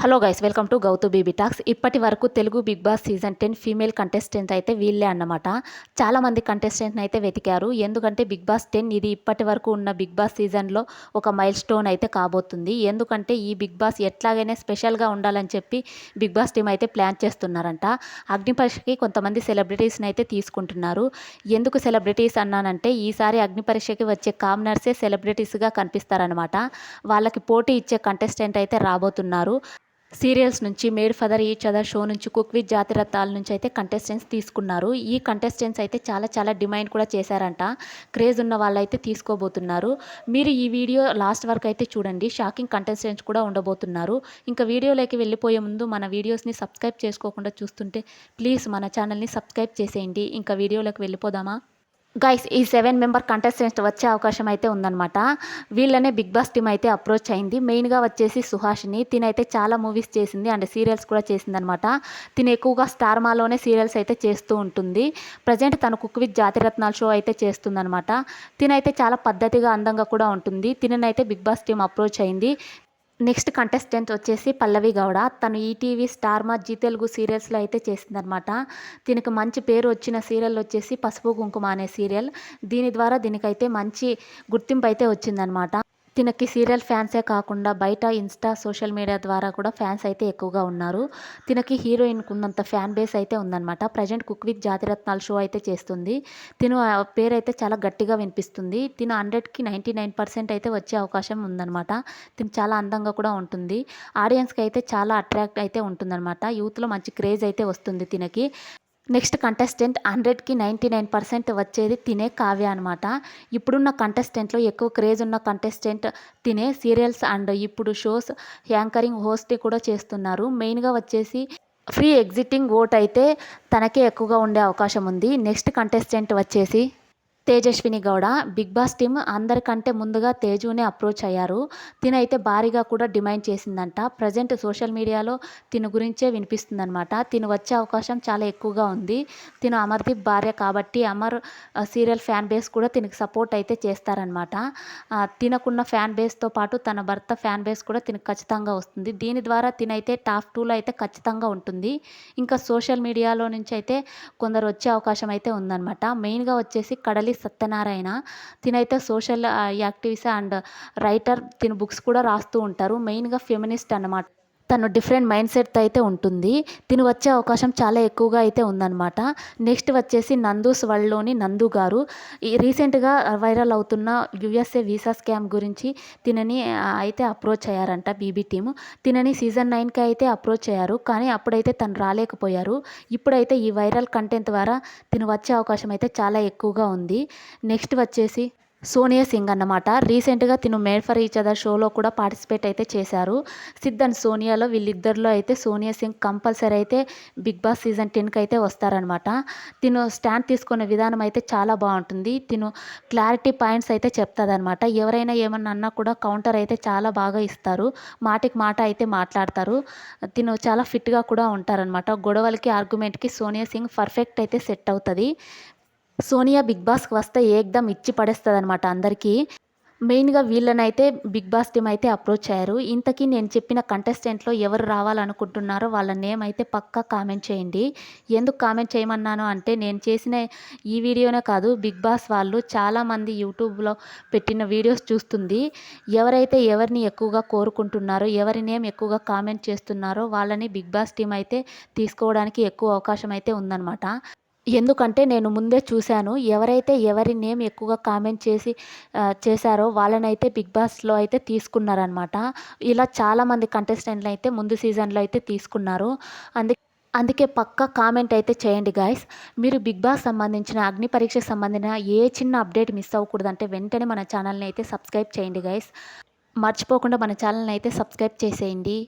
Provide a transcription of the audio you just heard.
Hello guys, welcome to Gowthu BB Talks. ఇప్పటి వరకు Telugu Bigg Boss season 10 female contestants అయితే వీళ్ళే అన్నమాట. చాలామంది కంటెస్టెంట్ని అయితే వెతికారు. ఎందుకంటే బిగ్ బాస్ 10 ఇది ఇప్పటి వరకు ఉన్న బిగ్ బాస్ సీజన్లో ఒక మైల్ స్టోన్ అయితే కాబోతుంది. ఎందుకంటే ఈ బిగ్ బాస్ ఎట్లాగైనా స్పెషల్గా ఉండాలని చెప్పి బిగ్ బాస్ టీం అయితే ప్లాన్ చేస్తున్నారంట. అగ్ని పరీక్షకి కొంతమంది సెలబ్రిటీస్ని అయితే తీసుకుంటున్నారు. ఎందుకు సెలబ్రిటీస్ అన్నానంటే ఈసారి అగ్ని పరీక్షకి వచ్చే కామనర్సే సెలబ్రిటీస్గా కనిపిస్తారనమాట. వాళ్ళకి పోటీ ఇచ్చే కంటెస్టెంట్ అయితే రాబోతున్నారు. సీరియల్స్ నుంచి made for each other show నుంచి కుక్ విత్ జాతిరత్నాల నుంచి అయితే కంటెస్టెంట్స్ తీసుకున్నారు. ఈ కంటెస్టెంట్స్ అయితే చాలా డిమాండ్ కూడా చేశారంట. క్రేజ్ ఉన్న వాళ్ళైతే తీసుకోబోతున్నారు. మీరు ఈ వీడియో లాస్ట్ వరకు అయితే చూడండి. షాకింగ్ కంటెస్టెంట్స్ కూడా ఉండబోతున్నారు. ఇంకా వీడియోలోకి వెళ్ళిపోయే ముందు మన వీడియోస్ని సబ్స్క్రైబ్ చేసుకోకుండా చూస్తుంటే ప్లీజ్ మన ఛానల్ని సబ్స్క్రైబ్ చేసేయండి. ఇంకా వీడియోలోకి వెళ్ళిపోదామా? గైస్, ఈ 7 మెంబర్ కంటెస్టెంట్స్ వచ్చే అవకాశం అయితే ఉందన్నమాట. వీళ్ళనే బిగ్ బాస్ టీమ్ అయితే అప్రోచ్ అయింది. మెయిన్గా వచ్చేసి సుహాషిని. తినైతే చాలా మూవీస్ చేసింది అండ్ సీరియల్స్ కూడా చేసిందనమాట. తిను ఎక్కువగా స్టార్ మాలోనే సీరియల్స్ అయితే చేస్తూ ఉంటుంది. ప్రజెంట్ తను కుక్ విత్ జాతిరత్నాల షో అయితే చేస్తుందనమాట. తినైతే చాలా పద్ధతిగా అందంగా కూడా ఉంటుంది. తిననైతే బిగ్ బాస్ టీమ్ అప్రోచ్ అయింది. నెక్స్ట్ కంటెస్టెంట్ వచ్చేసి పల్లవి గౌడ. తను ఈటీవీ స్టార్ మా జీ తెలుగు సీరియల్స్లో అయితే చేసిందనమాట. దీనికి మంచి పేరు వచ్చిన సీరియల్ వచ్చేసి పసుపు కుంకుమ అనే సీరియల్. దీని ద్వారా దీనికైతే మంచి గుర్తింపు అయితే వచ్చిందనమాట. తినకి సీరియల్ ఫ్యాన్సే కాకుండా బయట ఇన్స్టా సోషల్ మీడియా ద్వారా కూడా ఫ్యాన్స్ అయితే ఎక్కువగా ఉన్నారు. తినకి హీరోయిన్కి ఉన్నంత ఫ్యాన్ బేస్ అయితే ఉందన్నమాట. ప్రజెంట్ కుక్ విత్ జాతిరత్నాల షో అయితే చేస్తుంది. తిను పేరు అయితే చాలా గట్టిగా వినిపిస్తుంది. తిను 100కి 99% అయితే వచ్చే అవకాశం ఉందన్నమాట. తిను చాలా అందంగా కూడా ఉంటుంది. ఆడియన్స్కి అయితే చాలా అట్రాక్ట్ అయితే ఉంటుందన్నమాట. యూత్లో మంచి క్రేజ్ అయితే వస్తుంది తినకి. నెక్స్ట్ కంటెస్టెంట్ 100కి 99% వచ్చేది తినే కావ్య అనమాట. ఇప్పుడున్న కంటెస్టెంట్లో ఎక్కువ క్రేజ్ ఉన్న కంటెస్టెంట్ తినే. సీరియల్స్ అండ్ ఇప్పుడు షోస్ యాంకరింగ్ హోస్ట్ కూడా చేస్తున్నారు. మెయిన్గా వచ్చేసి ఫ్రీ ఎగ్జిటింగ్ ఓట్ అయితే తనకే ఎక్కువగా ఉండే అవకాశం ఉంది. నెక్స్ట్ కంటెస్టెంట్ వచ్చేసి Tejaswini Gowda. Bigg Boss team అందరికంటే ముందుగా తేజునే అప్రోచ్ అయ్యారు. తినైతే భారీగా కూడా డిమాండ్ చేసిందంట. ప్రజెంట్ సోషల్ మీడియాలో తిను గురించే వినిపిస్తుందనమాట. తిను వచ్చే అవకాశం చాలా ఎక్కువగా ఉంది. తిను అమర్దీప్ భార్య కాబట్టి అమర్ సీరియల్ ఫ్యాన్ బేస్ కూడా తినకి సపోర్ట్ అయితే చేస్తారనమాట. తినకున్న ఫ్యాన్ బేస్తో పాటు తన భర్త ఫ్యాన్ బేస్ కూడా తినకు ఖచ్చితంగా వస్తుంది. దీని ద్వారా తినైతే టాప్ 2లో అయితే ఖచ్చితంగా ఉంటుంది. ఇంకా సోషల్ మీడియాలో నుంచి అయితే కొందరు వచ్చే అవకాశం అయితే ఉందన్నమాట. మెయిన్గా వచ్చేసి కడలి సత్యనారాయణ. తినైతే సోషల్ యాక్టివిస్ట్ అండ్ రైటర్. తిను బుక్స్ కూడా రాస్తూ ఉంటారు. మెయిన్గా ఫెమినిస్ట్ అన్నమాట. తను డిఫరెంట్ మైండ్ సెట్ అయితే ఉంటుంది. తిను వచ్చే అవకాశం చాలా ఎక్కువగా అయితే ఉందన్నమాట. నెక్స్ట్ వచ్చేసి నందూస్ వరల్డ్లోని నందు గారు. ఈ రీసెంట్గా వైరల్ అవుతున్న యుఎస్ఏ వీసా స్కామ్ గురించి తినని అయితే అప్రోచ్ అయ్యారంట బీబీ టీము. తినని సీజన్ 9కి అయితే అప్రోచ్ అయ్యారు. కానీ అప్పుడైతే తను రాలేకపోయారు. ఇప్పుడైతే ఈ వైరల్ కంటెంట్ ద్వారా తిను వచ్చే అవకాశం అయితే చాలా ఎక్కువగా ఉంది. నెక్స్ట్ వచ్చేసి సోనియా సింగ్ అన్నమాట. రీసెంట్గా తిను మేడ్ ఫర్ ఈచ్ అదర్ షోలో కూడా పార్టిసిపేట్ అయితే చేశారు. సిద్ అండ్ సోనియాలో వీళ్ళిద్దరిలో అయితే సోనియా సింగ్ కంపల్సరీ అయితే బిగ్ బాస్ సీజన్ 10కి అయితే వస్తారనమాట. తిను స్టాండ్ తీసుకునే విధానం అయితే చాలా బాగుంటుంది. తిను క్లారిటీ పాయింట్స్ అయితే చెప్తాదనమాట. ఎవరైనా ఏమన్నా అన్నా కూడా కౌంటర్ అయితే చాలా బాగా ఇస్తారు. మాటికి మాట అయితే మాట్లాడతారు. తిను చాలా ఫిట్గా కూడా ఉంటారనమాట. గొడవలకి ఆర్గ్యుమెంట్కి సోనియా సింగ్ పర్ఫెక్ట్ అయితే సెట్ అవుతుంది. సోనియా బిగ్ బాస్కి వస్తే ఏకదమ్ ఇచ్చి పడేస్తుంది అనమాట అందరికీ. మెయిన్గా వీళ్ళనైతే బిగ్ బాస్ టీమ్ అయితే అప్రోచ్ అయ్యారు. ఇంతకీ నేను చెప్పిన కంటెస్టెంట్లో ఎవరు రావాలనుకుంటున్నారో వాళ్ళ నేమ్ అయితే పక్కా కామెంట్ చేయండి. ఎందుకు కామెంట్ చేయమన్నాను అంటే నేను చేసిన ఈ వీడియోనే కాదు, బిగ్ బాస్ వాళ్ళు చాలామంది యూట్యూబ్లో పెట్టిన వీడియోస్ చూస్తుంది. ఎవరైతే ఎవరిని ఎక్కువగా కోరుకుంటున్నారో, ఎవరి నేమ్ ఎక్కువగా కామెంట్ చేస్తున్నారో వాళ్ళని బిగ్ బాస్ టీమ్ అయితే తీసుకోవడానికి ఎక్కువ అవకాశం అయితే ఉందన్నమాట. ఎందుకంటే నేను ముందే చూశాను. ఎవరైతే ఎవరి నేమ్ ఎక్కువగా కామెంట్ చేశారో వాళ్ళనైతే బిగ్ బాస్‌లో అయితే తీసుకున్నారనమాట. ఇలా చాలామంది కంటెస్టెంట్‌లు అయితే ముందు సీజన్‌లో అయితే తీసుకున్నారు. అందు అందుకే పక్కా కామెంట్ అయితే చేయండి గైస్. మీరు బిగ్ బాస్ సంబంధించిన అగ్ని పరీక్షకు సంబంధించిన ఏ చిన్న అప్డేట్ మిస్ అవ్వకూడదంటే వెంటనే మన ఛానల్‌ని అయితే సబ్స్క్రైబ్ చేయండి గైస్. మర్చిపోకుండా మన ఛానల్‌ని అయితే సబ్స్క్రైబ్ చేసేయండి.